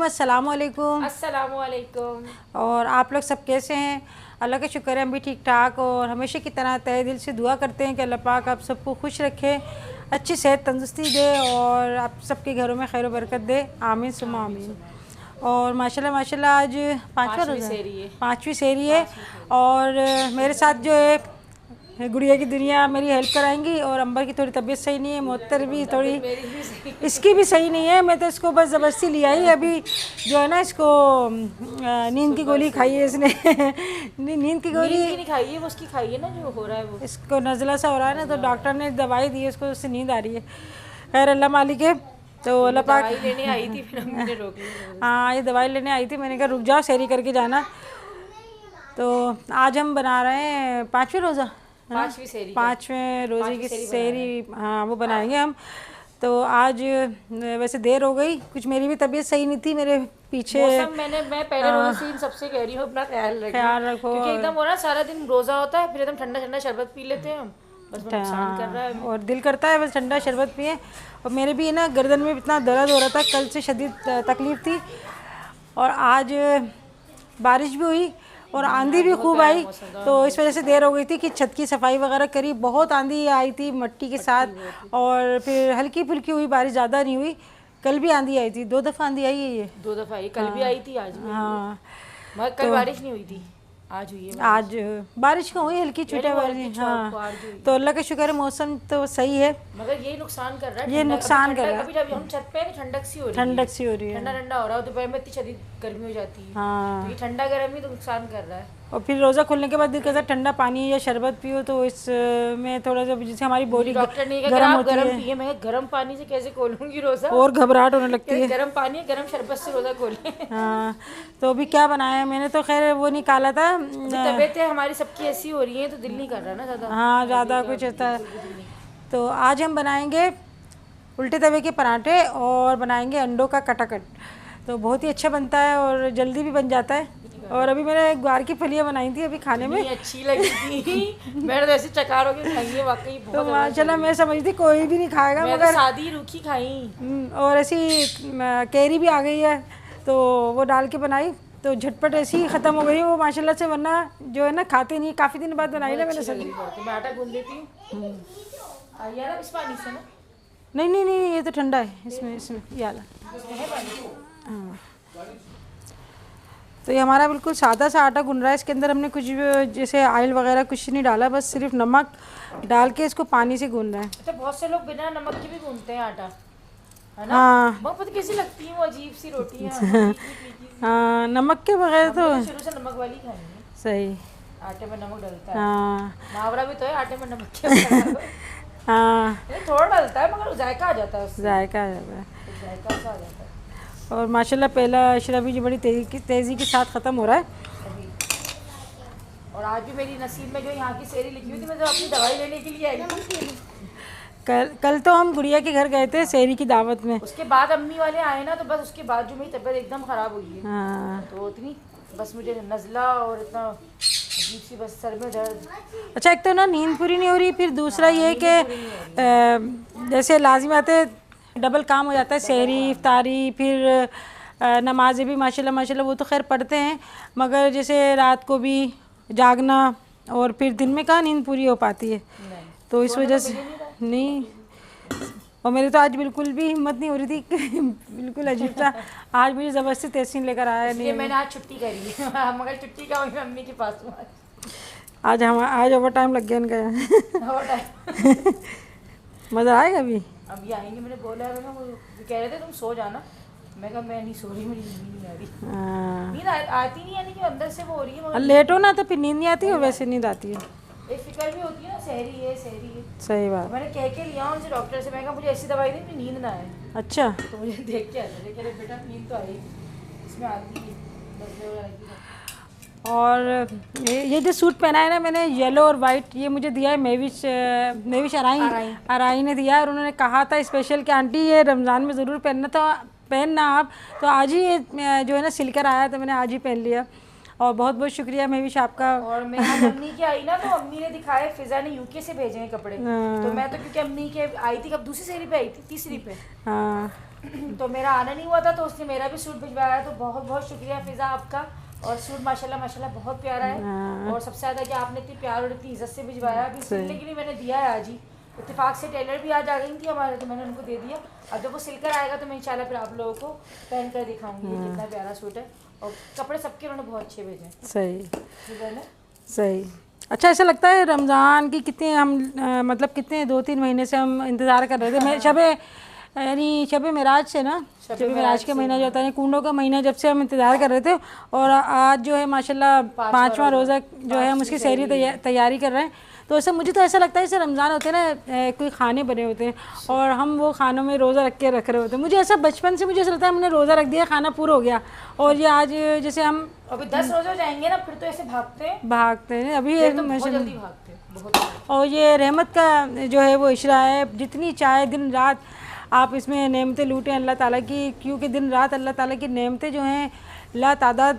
अस्सलाम वालेकुम। अस्सलाम वालेकुम। और आप लोग सब कैसे हैं? अल्लाह का शुक्र है हम भी ठीक ठाक और हमेशा की तरह तहे दिल से दुआ करते हैं कि अल्लाह पाक आप सबको खुश रखे, अच्छी सेहत तंदुरुस्ती दे और आप सबके घरों में खैर बरकत दे। आमीन सुम्मा आमीन। और माशाल्लाह आज पाँचवीं सेरी है और मेरे साथ जो है गुड़िया की दुनिया मेरी हेल्प कराएंगी और अंबर की थोड़ी तबीयत सही नहीं है, मोहत्तर भी थोड़ी इसकी भी सही नहीं है। मैं तो इसको बस ज़बरदस्ती ले आई, अभी जो है ना इसको नींद की गोली खाई है इसने नींद की गोली नहीं खाई है, वो उसकी खाई है ना जो हो रहा है वो इसको नज़ला सा हो रहा है ना, तो डॉक्टर ने दवाई दी है इसको, उससे नींद आ रही है। खैर अल्लाह मालिक है। तो अल्लाह पाक दवाई लेने आई थी फिर हमने रोक ली। हाँ ये दवाई लेने आई थी, मैंने कहा रुक जाओ सैरी करके जाना। तो आज हम बना रहे हैं पाँचवें रोज़ा, पाँचवें रोज़े की सेहरी, हाँ वो बनाएंगे हम। तो आज वैसे देर हो गई, कुछ मेरी भी तबीयत सही नहीं थी, मेरे पीछे मैं पहले रोज़े से इन सबसे कह रही हूँ अपना ख्याल रखो क्योंकि एकदम हो ना सारा दिन रोज़ा होता है, फिर एकदम ठंडा ठंडा शरबत पी लेते हैं हम, बस नुकसान कर रहा है और दिल करता है बस ठंडा शरबत पिए। और मेरे भी ना गर्दन में इतना दर्द हो रहा था, कल से शदीद तकलीफ़ थी और आज बारिश भी हुई और आंधी भी खूब आई, तो इस वजह से देर हो गई थी कि छत की सफाई वगैरह करी। बहुत आंधी आई थी मट्टी के साथ और फिर हल्की फुल्की हुई बारिश, ज़्यादा नहीं हुई। कल भी आंधी आई थी, 2 दफ़ा आंधी आई है ये, 2 दफ़ा आई, कल भी आई थी आज भी। हाँ मगर कल बारिश नहीं हुई थी, आज हुई है। आज बारिश का हुई हल्की छुट्टी बारिश, हाँ तो अल्लाह का शुक्र है मौसम तो सही है, मगर ये नुकसान कर रहा है, ये नुकसान कर रहा है। अभी जब हम छत पे हैं ठंडक सी हो रही है, ठंडा ठंडा हो रहा है, दोपहर में इतनी शदीद गर्मी हो जाती है, हाँ तो ये ठंडा गर्म ही तो नुकसान कर रहा है। और फिर रोज़ा खुलने के बाद दिल करता है ठंडा पानी या शरबत पियो, तो इसमें थोड़ा सा जिससे हमारी बॉडी डॉक्टर ने कहा आप गर्म पिए, मैं गर्म पानी से कैसे खोलूंगी रोज़ा, और घबराहट होने लगती है। गर्म पानी गर्म शरबत से रोज़ा खोले। हाँ तो अभी क्या बनाया है मैंने, तो खैर वो निकाला था, तबीयतें हमारी सबकी ऐसी हो रही है तो दिल नहीं कर रहा ना ज़्यादा, हाँ ज़्यादा कुछ ऐसा। तो आज हम बनाएंगे उल्टे तवे के पराठे और बनाएंगे अंडों का कटाकट। तो बहुत ही अच्छा बनता है और जल्दी भी बन जाता है। और अभी मैंने ग्वार की फलियाँ बनाई थी अभी खाने में, अच्छी लगी थी मैंने तो ऐसे चकार हो के खाई है वाकई बहुत। तो माशाल्लाह मैं समझती कोई भी नहीं खाएगा, मगर सादी रूखी खाई और ऐसी कैरी भी आ गई है तो वो डाल के बनाई तो झटपट ऐसी ही ख़त्म हो गई वो माशाल्लाह से, वरना जो है ना खाते नहीं, काफ़ी दिन बाद बनाई ना मैंने सब्जी। मैं आटा गूंद देती हूँ यार इस पानी से ना, नहीं नहीं नहीं ये तो ठंडा है, इसमें ये वाला हाँ। तो ये हमारा बिल्कुल सादा सा आटा गुन रहा है, इसके अंदर हमने कुछ जैसे ऑयल वगैरह कुछ नहीं डाला, बस सिर्फ नमक डाल के इसको पानी से गून रहा है। अच्छा बहुत से लोग बिना नमक के भी गूंथते हैं आटा, है ना? हाँ बहुत पता कैसी लगती है वो अजीब सी रोटी है। हाँ नमक के बगैर तो शुरू से नमक वाली खाई है। सही, आटे में नमक डलता है, हाँ मुहावरा भी तो है आटे में नमक के हाँ थोड़ा डलता है मगर जायका आ जाता है, जायका आ जाता है, जायका सा आ जाता है। और माशाल्लाह पहला अशरा भी बड़ी तेज़ी के साथ ख़त्म हो रहा है। और आज भी मेरी नसीब में जो यहाँ की सेरी लिखी हुई थी, मैं जो अपनी दवाई लेने के लिए आई थी। कल तो हम गुड़िया के घर गए थे सेरी की दावत में, उसके बाद अम्मी वाले आए ना, तो बस उसके बाद जो मेरी तबीयत एकदम ख़राब हुई है। हाँ तो इतनी बस मुझे नज़ला और इतना अजीब सी बस सर में दर्द। अच्छा एक तो ना नींद पूरी नहीं हो रही, फिर दूसरा ये कि जैसे लाजिमात डबल काम हो जाता है, सहरी इफ्तारी फिर नमाज़ें भी माशाल्लाह वो तो खैर पढ़ते हैं, मगर जैसे रात को भी जागना और फिर दिन में कहाँ नींद पूरी हो पाती है, तो इस वजह से नहीं। और मेरी तो आज बिल्कुल भी हिम्मत नहीं हो रही थी बिल्कुल अजीब था। आज मुझे ज़बरदस्ती तहसीन लेकर आया नहीं, मैंने आज छुट्टी करी है मगर छुट्टी का वही मम्मी के पास हूँ आज ओवर टाइम लग गया इनका मज़ा आएगा अभी आएंगे। मैंने बोला है, वो कह रहे थे तुम सो जाना, मैं कहा मैं नहीं सो रही, मेरी नींद नहीं आ रही। नींद आती नहीं, यानी कि अंदर से वो हो रही है, लेट हो ना तो फिर नींद नहीं आती है, वैसे नींद आती है, एक फिक्र भी होती है ना, सहरी है। सही बात। मैंने कह के लिया उनसे डॉक्टर से, मैं कहा मुझे ऐसी दवाई दी नींद ना आए। अच्छा तो मुझे देख के आते कह रहे बेटा नींद तो आई, इसमें आती है और ये जो सूट पहना है ना मैंने येलो और वाइट, ये मुझे दिया है मेविश अराई ने दिया है, और उन्होंने कहा था स्पेशल कि आंटी ये रमज़ान में ज़रूर पहनना आप, तो आज ही ये जो है ना सिलकर आया, तो मैंने आज ही पहन लिया। और बहुत बहुत शुक्रिया मेविश आपका। और मैं आज अम्मी की आई ना, तो अम्मी ने दिखाया, फिजा ने यूके से भेजे हैं कपड़े, तो मैं तो क्योंकि अम्मी के आई थी, कब दूसरी सेरी पे आई थी, तीसरी पे, हाँ तो मेरा आना नहीं हुआ था तो उसने मेरा भी सूट भिजवाया, तो बहुत बहुत शुक्रिया फ़िज़ा आपका। और सूट माशाल्लाह माशाल्लाह बहुत प्यारा है, और सबसे ज़्यादा कि आपने इतनी प्यार और इतनी इज़्ज़त से भिजवाया। अभी सिलने के लिए मैंने दिया है आज ही, इत्तेफाक से टेलर भी आज आ गई थी हमारे, तो मैंने उनको दे दिया। अब जब वो सिलकर आएगा तो मैं इंशाल्लाह फिर आप लोगों को पहन कर दिखाऊंगी ये कितना प्यारा सूट है। और कपड़े सबके उन्होंने बहुत अच्छे भेजे। सही सही। अच्छा, ऐसा लगता है रमज़ान की कितने हम मतलब कितने 2-3 महीने से हम इंतज़ार कर रहे थे। मैं शब मेराज से ना, शब मेराज का महीना जो होता है, कुंडों का महीना, जब से हम इंतज़ार कर रहे थे। और आज जो है माशाल्लाह 5वां रोज़ा जो है हम उसकी सहरी तैयारी कर रहे हैं। तो ऐसा मुझे तो ऐसा लगता है जैसे रमज़ान होते हैं ना, कोई खाने बने होते हैं और हम वो खानों में रोज़ा रख रहे होते हैं। मुझे ऐसा बचपन से मुझे ऐसा लगता है हमने रोज़ा रख दिया, खाना पूरा हो गया। और ये आज जैसे हम अभी 10 रोज़े हो जाएंगे ना, फिर तो ऐसे भागते हैं अभी तो बहुत जल्दी भागते हैं, बहुत। और ये रहमत का जो है वो इशरा है, जितनी चाहे दिन रात आप इसमें नेमतें लूटें अल्लाह ताला की, क्योंकि दिन रात अल्लाह ताला की नेमतें जो हैं ला तादाद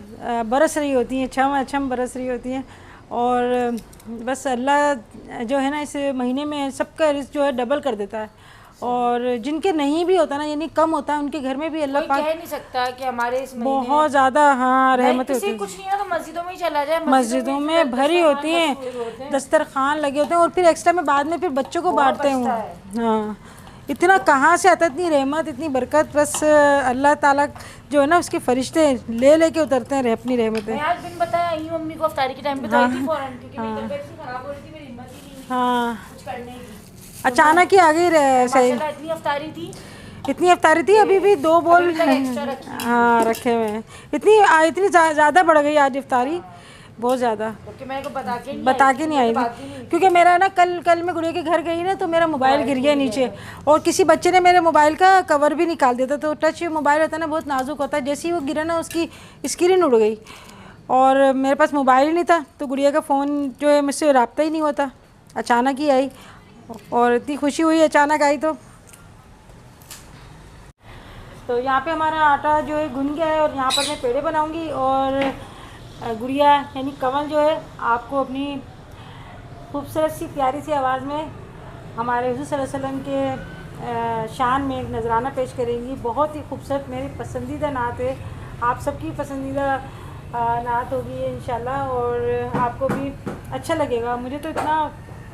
बरस रही होती हैं, छम बरस रही होती हैं। और बस अल्लाह जो है ना इस महीने में सबका रिज़्क़ जो है डबल कर देता है। और जिनके नहीं भी होता ना, यानी कम होता है, उनके घर में भी अल्लाह पाक कह नहीं सकता कि हमारे इस महीने बहुत ज़्यादा रहमत होती है। कुछ नहीं है तो मस्जिदों में ही चला जाए, मस्जिदों में भरी होती हैं, दस्तरखान लगे होते हैं, और फिर एक्स्ट्रा में बाद में फिर बच्चों को बांटते हैं वो। हाँ, इतना कहाँ से आता, इतनी रहमत, इतनी बरकत, बस अल्लाह ताला जो है ना उसके फरिश्ते लेके उतरते हैं अपनी रहमतें। मैं आज बिन बताया आई मम्मी को अफ्तारी के टाइम पे तो आई थी फौरन, क्योंकि मेरी तबीयत इतनी खराब हो रही थी, मेरी हिम्मत ही नहीं कुछ करने की। अचानक ही आ गई सही। इतनी अफ्तारी थी, अभी भी 2 बोल हाँ रखे हुए हैं। इतनी ज़्यादा बढ़ गई आज इफ्तारी, बहुत ज़्यादा। मेरे को बता के नहीं आई थी, क्योंकि मेरा ना कल मैं गुड़िया के घर गई ना, तो मेरा मोबाइल गिर गया नीचे, और किसी बच्चे ने मेरे मोबाइल का कवर भी निकाल दिया था। तो टच मोबाइल होता है ना, बहुत नाजुक होता है, जैसे ही वो गिरा ना उसकी स्क्रीन उड़ गई, और मेरे पास मोबाइल ही नहीं था। तो गुड़िया का फ़ोन जो है मुझसे रब्ता ही नहीं होता, अचानक ही आई, और इतनी खुशी हुई अचानक आई। तो यहाँ पे हमारा आटा जो है गुन गया है, और यहाँ पर मैं पेड़े बनाऊँगी। और गुड़िया यानी कमल जो है आपको अपनी खूबसूरत सी प्यारी सी आवाज़ में हमारे हुज़ूर सल्लल्लाहु अलैहि वसल्लम के शान में एक नजराना पेश करेंगी। बहुत ही खूबसूरत मेरी पसंदीदा नात है, आप सबकी पसंदीदा नात होगी इंशाल्लाह, और आपको भी अच्छा लगेगा। मुझे तो इतना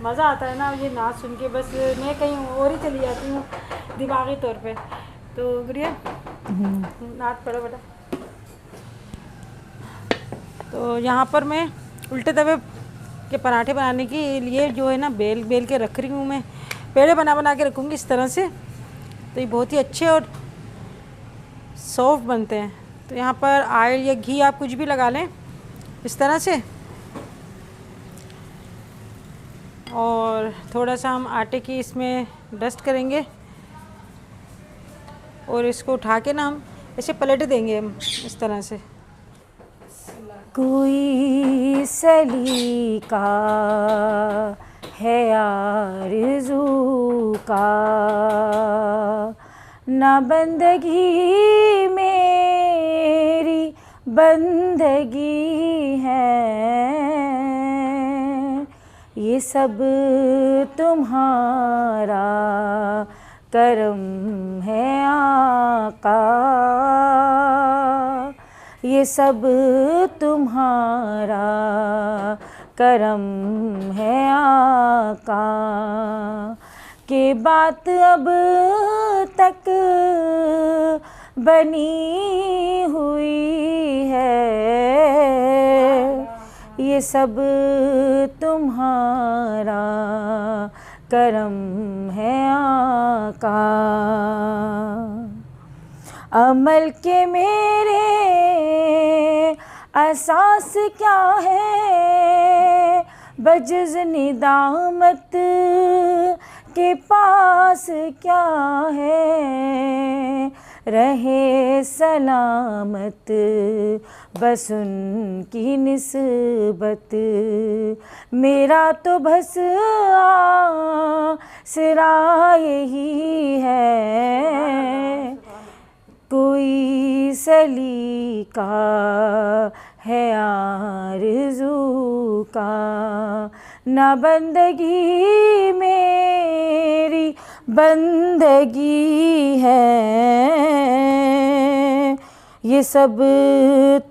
मज़ा आता है ना ये नात सुन के, बस मैं कहीं और ही चली जाती हूँ दिमागी तौर पे। तो गुड़िया नात पढ़ो बेटा। तो यहाँ पर मैं उल्टे तवे के पराठे बनाने के लिए जो है ना बेल के रख रही हूँ। मैं पेड़े बना के रखूँगी इस तरह से, तो ये बहुत ही अच्छे और सॉफ्ट बनते हैं। तो यहाँ पर ऑयल या घी आप कुछ भी लगा लें इस तरह से, और थोड़ा सा हम आटे की इसमें डस्ट करेंगे, और इसको उठा के ना हम ऐसे पलट देंगे हम इस तरह से। कोई सलीका है आरज़ू का, ना बंदगी मेरी बंदगी है, ये सब तुम्हारा करम है आका, ये सब तुम्हारा करम है आका, के बात अब तक बनी हुई है, ये सब तुम्हारा करम है आका। अमल के मेरे असास क्या है, बजज़ निदामत के पास क्या है, रहे सलामत बस उनकी निस्बत, मेरा तो बस आसरा यही है, कोई सलीका है आरज़ू का, ना बंदगी मेरी बंदगी है, ये सब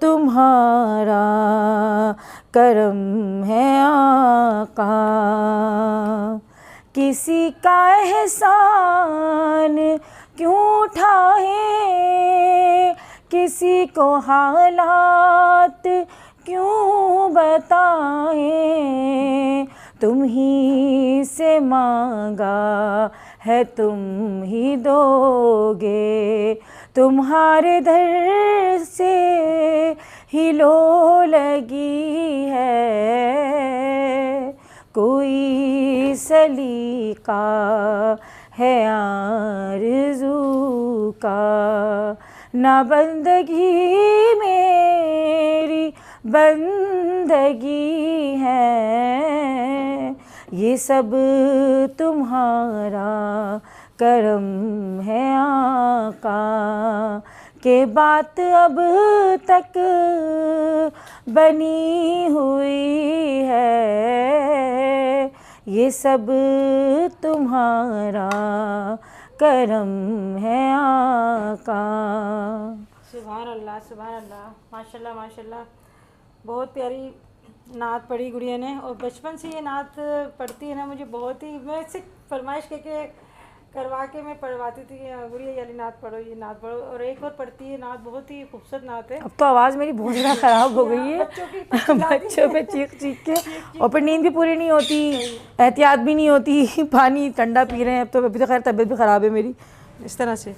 तुम्हारा करम है आका। किसी का एहसान क्यों उठाए, किसी को हालात क्यों बताए, तुम ही से मांगा है तुम ही दोगे, तुम्हारे दर से ही लो लगी है, कोई सलीका है आरज़ू का, ना बंदगी मेरी बंदगी है, ये सब तुम्हारा करम है आका। के बात अब तक बनी हुई है, ये सब तुम्हारा करम है आका। सुभान अल्लाह, सुभान अल्लाह, माशाल्लाह माशाल्लाह। बहुत प्यारी नात पढ़ी गुड़िया ने, और बचपन से ये नात पढ़ती है ना, मुझे बहुत ही, मैं इससे फरमाइश करके करवा के मैं पढ़वाती थी, गुड़िया ये वाली नात पढ़ो, ये नात पढ़ो, और एक और पढ़ती है नात, बहुत ही खूबसूरत नात है। अब तो आवाज़ मेरी बहुत ज़्यादा ख़राब हो गई है बच्चों पे चीख चीख के, और फिर नींद भी पूरी नहीं होती, एहतियात भी नहीं होती, पानी ठंडा पी रहे हैं। अब तो अभी तो खैर तबीयत भी ख़राब है मेरी इस तरह से,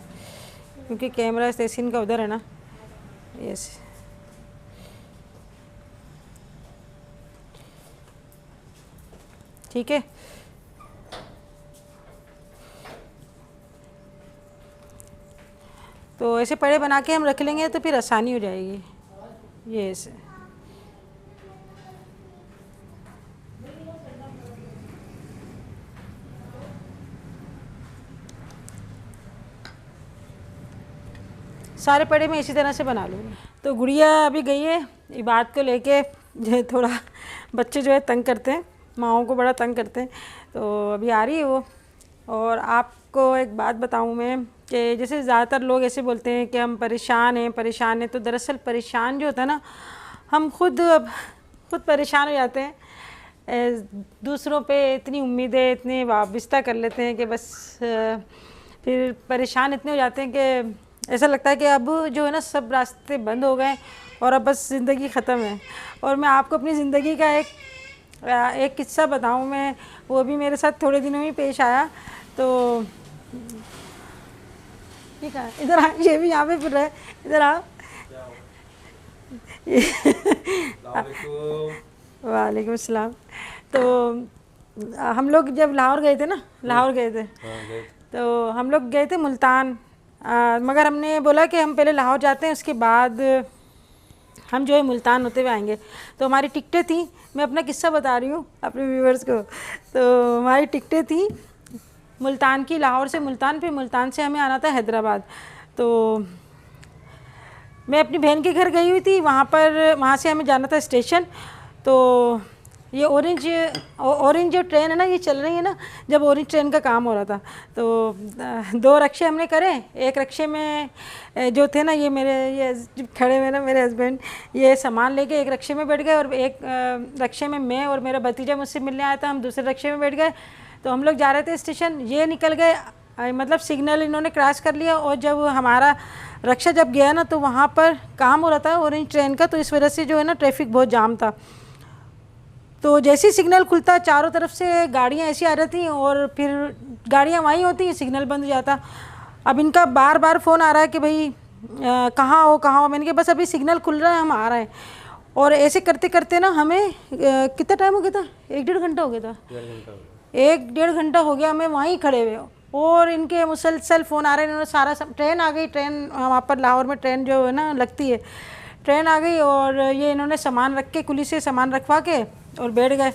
क्योंकि कैमरा स्टेशन का उधर है ना, ऐसे। ठीक है, तो ऐसे पड़े बना के हम रख लेंगे तो फिर आसानी हो जाएगी। ये ऐसे सारे पड़े मैं इसी तरह से बना लूँगी। तो गुड़िया अभी गई है इबादत को लेके, जो है थोड़ा बच्चे जो है तंग करते हैं, माँओं को बड़ा तंग करते हैं, तो अभी आ रही है वो। और आपको एक बात बताऊं मैं कि जैसे ज़्यादातर लोग ऐसे बोलते हैं कि हम परेशान हैं, तो दरअसल परेशान जो होता है ना, हम खुद परेशान हो जाते हैं, दूसरों पे इतनी उम्मीदें इतनी वाबस्ता कर लेते हैं कि बस फिर परेशान इतने हो जाते हैं कि ऐसा लगता है कि अब जो है ना सब रास्ते बंद हो गए और अब बस ज़िंदगी ख़त्म है। और मैं आपको अपनी ज़िंदगी का एक किस्सा बताऊं, मैं वो भी मेरे साथ थोड़े दिनों में पेश आया। तो ठीक है, इधर आ, ये भी यहाँ पे फिर रहे, इधर आ। वालेकुम अस्सलाम। तो हम लोग जब लाहौर गए थे ना, लाहौर गए थे, तो हम लोग गए थे मुल्तान, मगर हमने बोला कि हम पहले लाहौर जाते हैं, उसके बाद हम जो है मुल्तान होते हुए आएंगे। तो हमारी टिकटें थी, मैं अपना किस्सा बता रही हूँ अपने व्यूवर्स को। तो हमारी टिकटें थी मुल्तान की, लाहौर से मुल्तान, फिर मुल्तान से हमें आना था हैदराबाद। तो मैं अपनी बहन के घर गई हुई थी, वहाँ से हमें जाना था स्टेशन। तो ये ऑरेंज जो ट्रेन है ना, ये चल रही है ना, जब ऑरेंज ट्रेन का काम हो रहा था, तो 2 रक्शे हमने करे। एक रक्शे में जो थे ना, ये खड़े हुए ना मेरे हस्बैंड, ये सामान लेके एक रक्शे में बैठ गए, और एक रक्शे में मैं और मेरा भतीजा मुझसे मिलने आया था, हम दूसरे रक्शे में बैठ गए। तो हम लोग जा रहे थे स्टेशन, ये निकल गए, मतलब सिग्नल इन्होंने क्रॉस कर लिया, और जब हमारा रक्षा जब गया ना, तो वहाँ पर काम हो रहा था ऑरेंज ट्रेन का, तो इस वजह से जो है ना ट्रैफिक बहुत जाम था। तो जैसे ही सिग्नल खुलता, चारों तरफ से गाड़ियाँ ऐसी आ रही थी, और फिर गाड़ियाँ वहीं होती, सिग्नल बंद हो जाता। अब इनका बार बार फ़ोन आ रहा है कि भाई कहाँ हो। मैंने कहा बस अभी सिग्नल खुल रहा है, हम आ रहे हैं। और ऐसे करते करते ना हमें कितना टाइम हो गया था, 1-1.5 घंटा हो गया था, 1-1.5 घंटा हो गया हमें वहीं खड़े हुए। और इनके मुसलसल फ़ोन आ रहे हैं, इन्होंने सारा ट्रेन आ गई, ट्रेन वहाँ पर लाहौर में ट्रेन जो है ना लगती है, ट्रेन आ गई, और ये इन्होंने सामान रख के, कुली से सामान रखवा के और बैठ गए।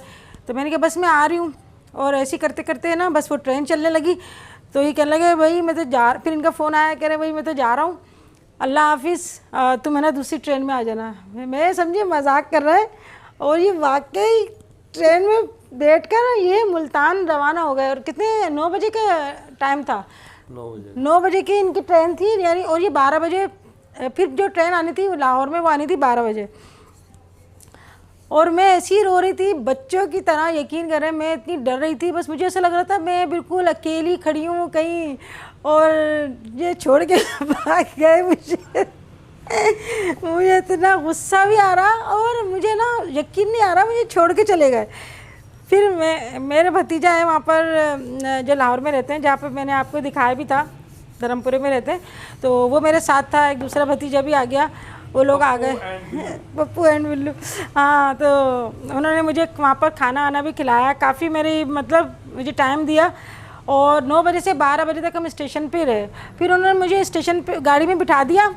तो मैंने कहा बस मैं आ रही हूँ, और ऐसे करते करते ना बस वो ट्रेन चलने लगी। तो ये कहने लगे भाई मैं तो फिर इनका फ़ोन आया, कह रहे भाई मैं तो जा रहा हूँ, अल्लाह हाफिज़, तुम है ना दूसरी ट्रेन में आ जाना। मैं समझिए मजाक कर रहा है, और ये वाकई ट्रेन में बैठ कर ये मुल्तान रवाना हो गए। और कितने 9 बजे का टाइम था, 9 बजे। 9 बजे की इनकी ट्रेन थी यानी, और ये 12 बजे फिर जो ट्रेन आनी थी लाहौर में वो आनी थी 12 बजे। और मैं ऐसी ही रो रही थी बच्चों की तरह, यकीन करें मैं इतनी डर रही थी, बस मुझे ऐसा लग रहा था मैं बिल्कुल अकेली खड़ी हूँ कहीं और ये छोड़ के भाग गए मुझे। मुझे इतना गुस्सा भी आ रहा और मुझे ना यकीन नहीं आ रहा मुझे छोड़ के चले गए। फिर मेरे भतीजा है वहाँ पर जो लाहौर में रहते हैं, जहाँ पर मैंने आपको दिखाया भी था, धर्मपुरे में रहते हैं, तो वो मेरे साथ था। एक दूसरा भतीजा भी आ गया, वो लोग आ गए, पप्पू एंड बिल्लू। हाँ, तो उन्होंने मुझे वहाँ पर खाना वाना भी खिलाया, काफ़ी मेरी मतलब मुझे टाइम दिया। और 9 बजे से 12 बजे तक हम स्टेशन पे रहे। फिर उन्होंने मुझे स्टेशन पे गाड़ी में बिठा दिया,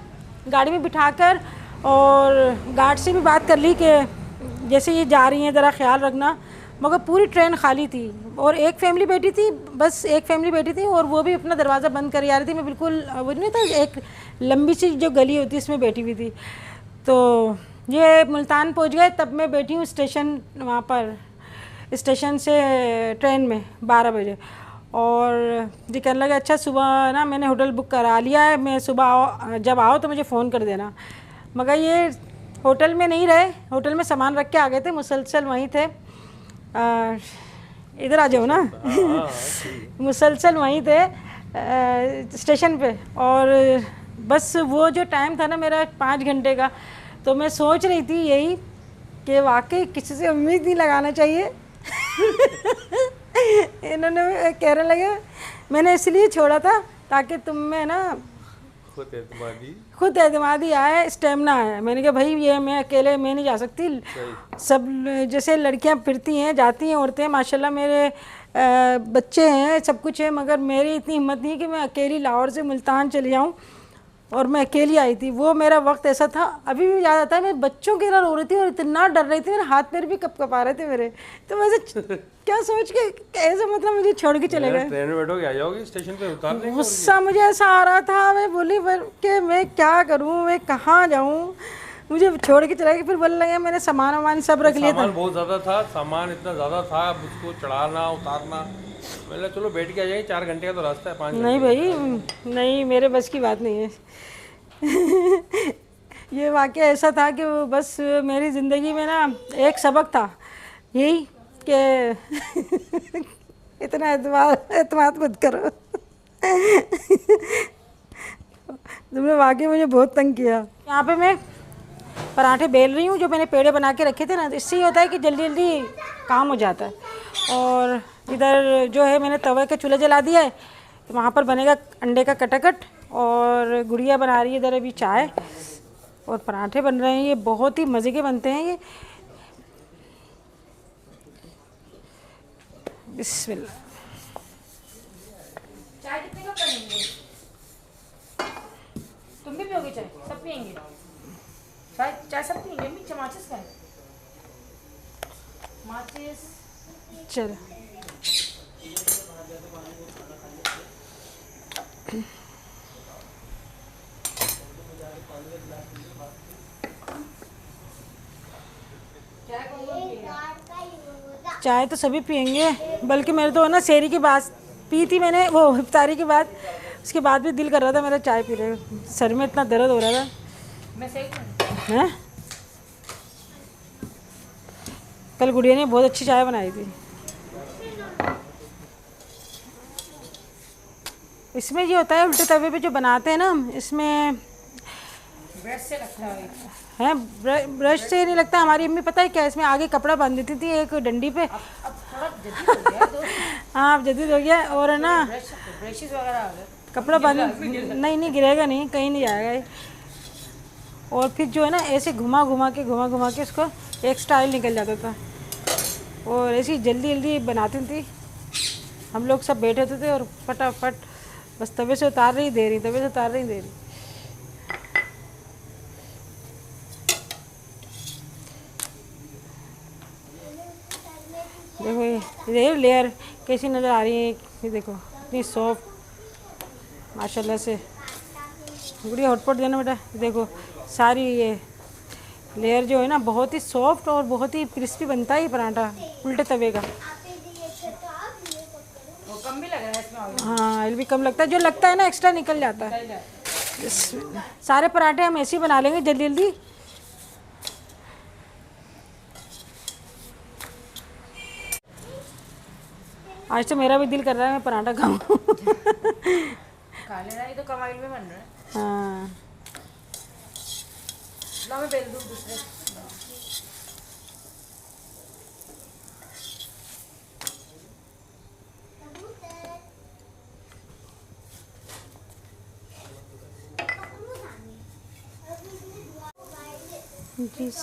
गाड़ी में बिठाकर और गार्ड से भी बात कर ली कि जैसे ये जा रही हैं ज़रा ख्याल रखना। मगर पूरी ट्रेन खाली थी और एक फैमिली बैठी थी, बस एक फैमिली बैठी थी और वो भी अपना दरवाज़ा बंद कर आ रही थी। मैं बिल्कुल वो नहीं था, एक लंबी सी जो गली होती है इसमें बैठी हुई थी। तो ये मुल्तान पहुंच गए, तब मैं बैठी हूँ स्टेशन, वहाँ पर स्टेशन से ट्रेन में 12 बजे। और ये कहने लगे अच्छा सुबह ना मैंने होटल बुक करा लिया है, मैं सुबह जब आओ तो मुझे फ़ोन कर देना। मगर ये होटल में नहीं रहे, होटल में सामान रख के आ गए थे, मुसलसल वहीं थे। इधर आ जाओ ना। मुसलसल वहीं थे स्टेशन पे। और बस वो जो टाइम था ना मेरा 5 घंटे का, तो मैं सोच रही थी यही कि वाकई किसी से उम्मीद नहीं लगाना चाहिए। इन्होंने कहने लगे मैंने इसलिए छोड़ा था ताकि तुम में ना खुद एतमादी आए, स्टेमिना आए। मैंने कहा भाई ये मैं अकेले मैं नहीं जा सकती, सब जैसे लड़कियां फिरती हैं जाती हैं औरतें, माशाल्लाह मेरे बच्चे हैं सब कुछ है, मगर मेरी इतनी हिम्मत नहीं कि मैं अकेली लाहौर से मुल्तान चली जाऊँ। और मैं अकेली आई थी, वो मेरा वक्त ऐसा था, अभी भी याद आता है। मैं बच्चों की तरह रो रही थी और इतना डर रही थी, मेरे हाथ पैर भी कँपा रहे थे मेरे। तो वैसे क्या सोच के कैसे मतलब मुझे छोड़ के चले गए। ट्रेन में बैठोगे आ जाओगे स्टेशन पे उतार देंगे। गुस्सा मुझे ऐसा आ रहा था, मैं बोली कि मैं क्या करूँ, मैं कहाँ जाऊँ, मुझे छोड़ के चला गया। फिर बोलने लगे मैंने सामान वामान सब रख लिया था। सामान बहुत ज़्यादा था, सामान इतना ज़्यादा था, अब उसको चढ़ाना उतारना, मैंने चलो बैठ के आ जाएंगे, 4 घंटे का तो रास्ता है, 5 नहीं भाई नहीं, मेरे बस की बात नहीं है। ये वाक़या ऐसा था कि वो बस मेरी ज़िंदगी में ना एक सबक था यही कि इतना एतमाद मत करो। तुमने वाकई मुझे बहुत तंग किया। यहाँ पे मैं पराठे बेल रही हूँ, जो मैंने पेड़े बना के रखे थे ना, इससे ये होता है कि जल्दी जल्दी काम हो जाता है। और इधर जो है मैंने तवे का चूल्हा जला दिया है, वहाँ पर बनेगा अंडे का कटाकट। और गुड़िया बना रही है इधर अभी चाय, और पराठे बन रहे हैं, ये बहुत ही मज़े के बनते हैं ये। बिस्मिल्लाह। चाय कितने कप बनेंगे? तुम भी पियोगे चाय? सब पियेंगे चाय सब पियेंगे। अम्मी माचिस का है, माचिस। चलो चाय तो सभी पियेंगे, बल्कि मेरे तो ना शहरी की बात पी थी मैंने, वो इफ्तारी के बाद, उसके बाद भी दिल कर रहा था मेरा चाय पी रहे, सर में इतना दर्द हो रहा था। मैं सही हैं? कल गुड़िया ने बहुत अच्छी चाय बनाई थी। इसमें ये होता है उल्टे तवे पे जो बनाते हैं ना हम, इसमें ब्रश से लगता है ब्रश से नहीं लगता। हमारी अम्मी पता है क्या, इसमें आगे कपड़ा बांध देती थी एक डंडी पे। अब थोड़ा जदीद हो गया तो हाँ अब जदीद हो गया। और है ना ब्रशेस वगैरह आ गए, कपड़ा बांध, नहीं गिरेगा नहीं, कहीं नहीं जाएगा ये। और फिर जो है ना ऐसे घुमा घुमा के इसको एक स्टाइल निकल जाता था। और ऐसी जल्दी जल्दी बनाती थी, हम लोग सब बैठे थे और फटाफट बस तवे से उतार रही दे रही, तवे से उतार रही दे रही। देखो ये लेयर कैसी नज़र आ रही है, ये देखो इतनी सॉफ्ट माशाल्लाह से। गुड़िया हॉटपॉट देना बेटा। देखो सारी ये लेयर जो है ना बहुत ही सॉफ्ट और बहुत ही क्रिस्पी बनता है ये पराठा उल्टे तवे का। वो कम भी लग रहा है इसमें ऑयल। हाँ ऑयल भी कम लगता है, जो लगता है ना एक्स्ट्रा निकल जाता है। सारे पराठे हम ऐसे ही बना लेंगे जल्दी जल्दी। आज तो मेरा भी दिल कर रहा है मैं पराठा खाऊं। खा लेना, ये तो कम ऑयल में बन रहा है। हाँ ला मैं बेल दूँ दूसरे। जिस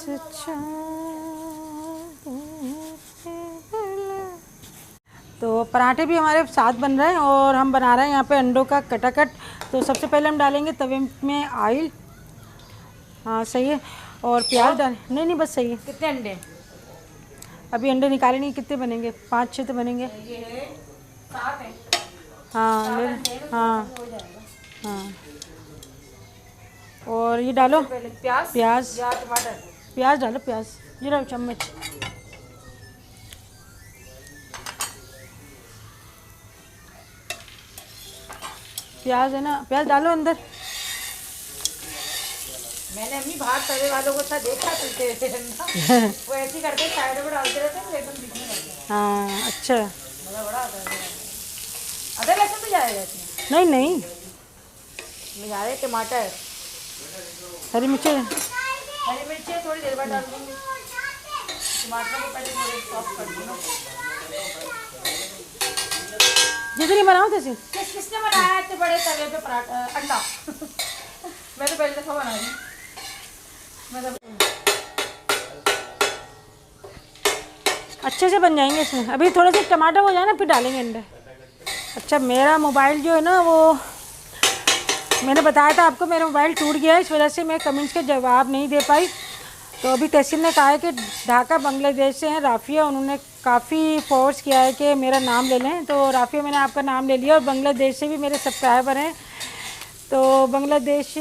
तो पराठे भी हमारे साथ बन रहे हैं और हम बना रहे हैं यहाँ पे अंडों का कटाकट। तो सबसे पहले हम डालेंगे तवे में ऑयल। हाँ सही है। और प्याज डाल, नहीं नहीं बस सही है। कितने अंडे? अभी अंडे निकाले नहीं, कितने बनेंगे? 5-6 तो बनेंगे। ये है 7 है। हाँ ले, हाँ हो जाएगा। हाँ। और ये डालो पहले प्याज प्याज या टमाटर? प्याज डालो, प्याज ये डालो चम्मच। प्याज है ना, प्याज डालो अंदर। मैंने अम्मी बाहर तवे वालों को था देखा चलते रहते हैं ना, वो ऐसे ही करते साइड में डालते रहते हैं, एकदम दिखने लगता है। हाँ अच्छा। मजा बड़ा आता है। अदरक लहसुन तो जाएगा इसमें? नहीं नहीं, मैं जा रहे टमाटर, हरी मिर्ची। हरी मिर्ची थोड़ी देर बाद डाल दूँगी। टमाटर को पहले थोड़े सॉफ्ट कर दूँ। जितनी बनाओ तैसी। किसने बनाया है इतने बड़े तवे पे पराठा अंडा? मैं तो पहले दफा बना रही हूँ। मैं तो अच्छे से बन जाएंगे इसमें। अभी थोड़े से टमाटर हो जाए ना फिर डालेंगे अंडे। अच्छा मेरा मोबाइल जो है ना वो मैंने बताया था आपको, मेरा मोबाइल टूट गया है, इस वजह से मैं कमेंट्स के जवाब नहीं दे पाई। तो अभी तहसील ने कहा है कि ढाका बांग्लादेश से हैं राफ़िया, उन्होंने काफ़ी फोर्स किया है कि मेरा नाम ले लें। तो राफ़िया मैंने आपका नाम ले लिया और बांग्लादेश से भी मेरे सब्सक्राइबर हैं। तो बांग्लादेश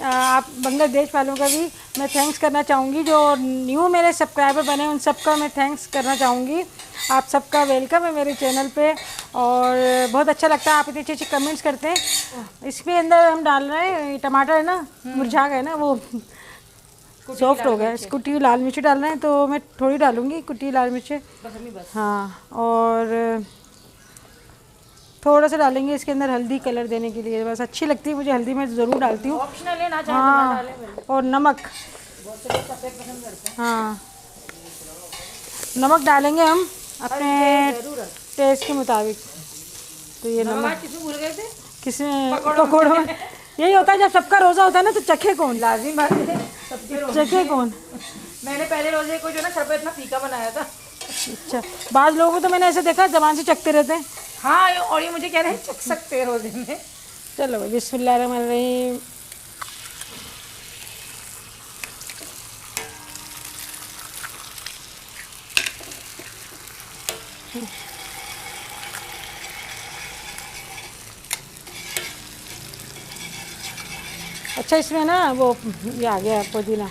आप बांग्लादेश वालों का भी मैं थैंक्स करना चाहूँगी। जो न्यू मेरे सब्सक्राइबर बने उन सबका मैं थैंक्स करना चाहूँगी। आप सबका वेलकम है मेरे चैनल पे और बहुत अच्छा लगता है आप इतने अच्छे अच्छे कमेंट्स करते हैं। इसमें अंदर हम डाल रहे हैं टमाटर है ना, मुरझा गए ना वो सॉफ्ट हो गया। कुटी लाल मिर्ची डाल रहे हैं तो मैं थोड़ी डालूँगी कुटी लाल मिर्ची। बस। हाँ और थोड़ा सा डालेंगे इसके अंदर हल्दी कलर देने के लिए, बस अच्छी लगती है मुझे हल्दी, मैं ज़रूर डालती हूँ। ऑप्शनल है ना, चाहे तो हाँ ना डालें। और नमक, बहुत से लोग सफेद पसंद करते हैं। हाँ नमक डालेंगे हम अपने जरूरत टेस्ट के मुताबिक। तो ये नमक आज किसमें भूल गए थे? किसमें पकौड़ों में यही होता है, जब सबका रोज़ा होता है ना तो चखे कौन, लाजिम बात है, सबके रोज़े। चखे कौन। मैंने पहले रोजे को जो ना शरबत इतना फीका बनाया था। अच्छा बाद लोगों को तो मैंने ऐसे देखा ज़बान से चखते रहते हैं। हाँ और ये मुझे कह रहे हैं चख सकते हैं रोजे में। चलो भाई बिस्मिल्लाहिर्रहमानिर्रहीम। अच्छा इसमें ना वो ये आ गया पुदीना,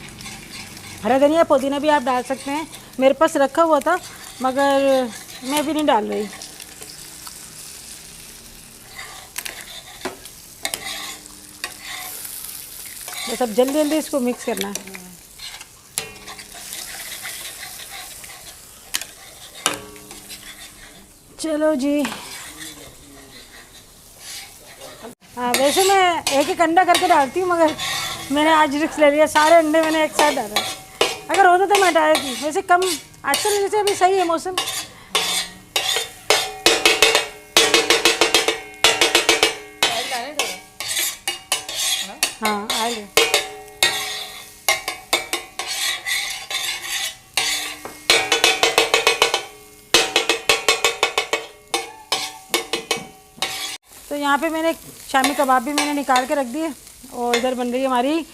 हरा धनिया पुदीना भी आप डाल सकते हैं। मेरे पास रखा हुआ था मगर मैं भी नहीं डाल रही। बस अब जल्दी जल्दी इसको मिक्स करना है। चलो जी। हाँ वैसे मैं एक एक अंडा करके डालती हूँ मगर मैंने आज रिस्क ले लिया, सारे अंडे मैंने एक साथ डाला। अगर होता तो मैं डाल देती, वैसे कम आजकल जैसे अभी सही है मौसम। हाँ आ गया। तो यहाँ पे मैंने शामी कबाब भी मैंने निकाल के रख दिए और इधर बन रही है हमारी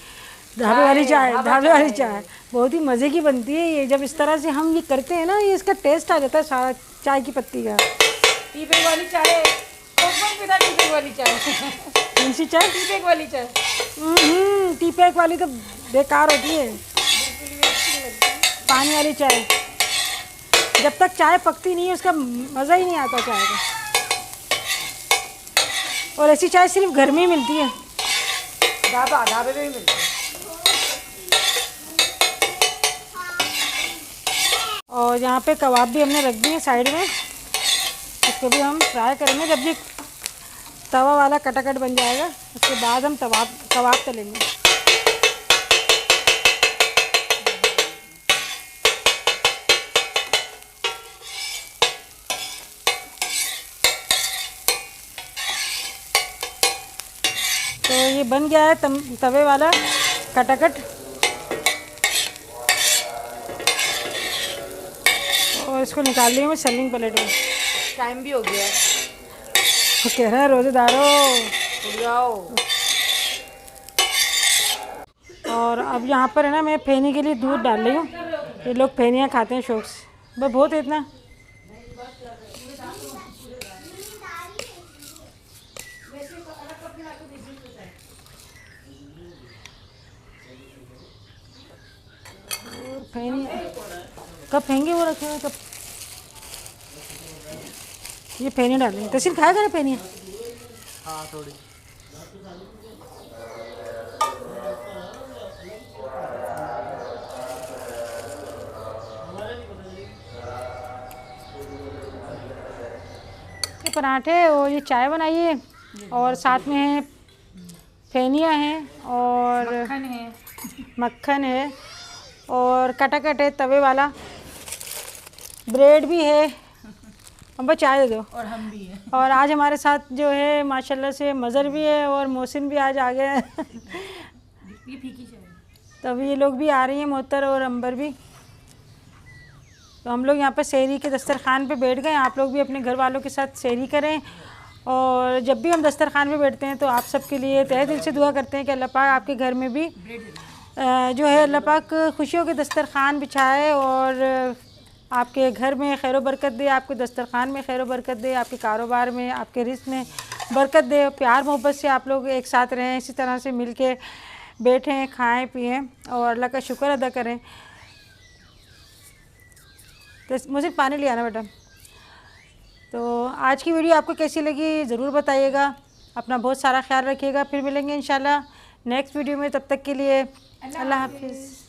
ढाबे वाली चाय। ढाबे वाली चाय बहुत ही मज़े की बनती है ये, जब इस तरह से हम ये करते हैं ना ये इसका टेस्ट आ जाता है सारा चाय की पत्ती का। टी बैग वाली चाय, टी बैग वाली चाय। कौन सी चाय? टी बैग वाली चाय। टी पैक वाली तो बेकार होती है। पानी वाली चाय जब तक चाय पकती नहीं है उसका मज़ा ही नहीं आता चाय का। और ऐसी चाय सिर्फ घर में ही मिलती है, ढाबे पे भी मिलता है। और यहाँ पे कबाब भी हमने रख दिए साइड में, इसको भी हम फ्राई करेंगे। जब ये तवा वाला कटाकट बन जाएगा उसके बाद हम कबाब तलेंगे। तो ये बन गया है तवे वाला कटाकट, और इसको निकाल लिया मैं सर्विंग प्लेट में। टाइम भी हो गया, वो कह रहा है रोज़ेदारों उठ जाओ। और अब यहाँ पर है ना, मैं फेनी के लिए दूध डाल रही हूँ। ये लोग फेनियाँ खाते हैं शौक से, बस बहुत है इतना। फेनी कब फेंगे वो रखे हुए कब, ये फेनी डालेंगे। तहसील खाएगा ना फेनियाँ? हाँ थोड़ी। ये पराठे और ये चाय बनाइए, और साथ में है फेनियाँ हैं और मक्खन है और कटाकट है तवे वाला, ब्रेड भी है। अब बस चाय दे दो। और हम भी हैं। और आज हमारे साथ जो है माशाल्लाह से मज़र भी है और मोहसिन भी आज आ गए हैं। ये फीकी चाय। तब ये लोग भी आ रही हैं, मोहतर और अंबर भी। तो हम लोग यहाँ पर सहरी के दस्तरखान पे बैठ गए। आप लोग भी अपने घर वालों के साथ सहरी करें। और जब भी हम दस्तरखान पे बैठते हैं तो आप सबके लिए तहे दिल से दुआ करते हैं कि अल्लाह पाक आपके घर में भी जो है अल्लाह पाक खुशियों के दस्तरखान बिछाए और आपके घर में खैर बरकत दे, आपके दस्तरखान में खैर बरकत दे, आपके कारोबार में, आपके रिस्क में बरकत दे। प्यार मोहब्बत से आप लोग एक साथ रहें, इसी तरह से मिल के बैठें, खाएँ पिएँ और अल्लाह का शुक्र अदा करें। तो मुझे पानी ले आना बेटा। तो आज की वीडियो आपको कैसी लगी ज़रूर बताइएगा। अपना बहुत सारा ख्याल रखिएगा। फिर मिलेंगे इंशाल्लाह नेक्स्ट वीडियो में। तब तक के लिए अल्लाह हाफिज़।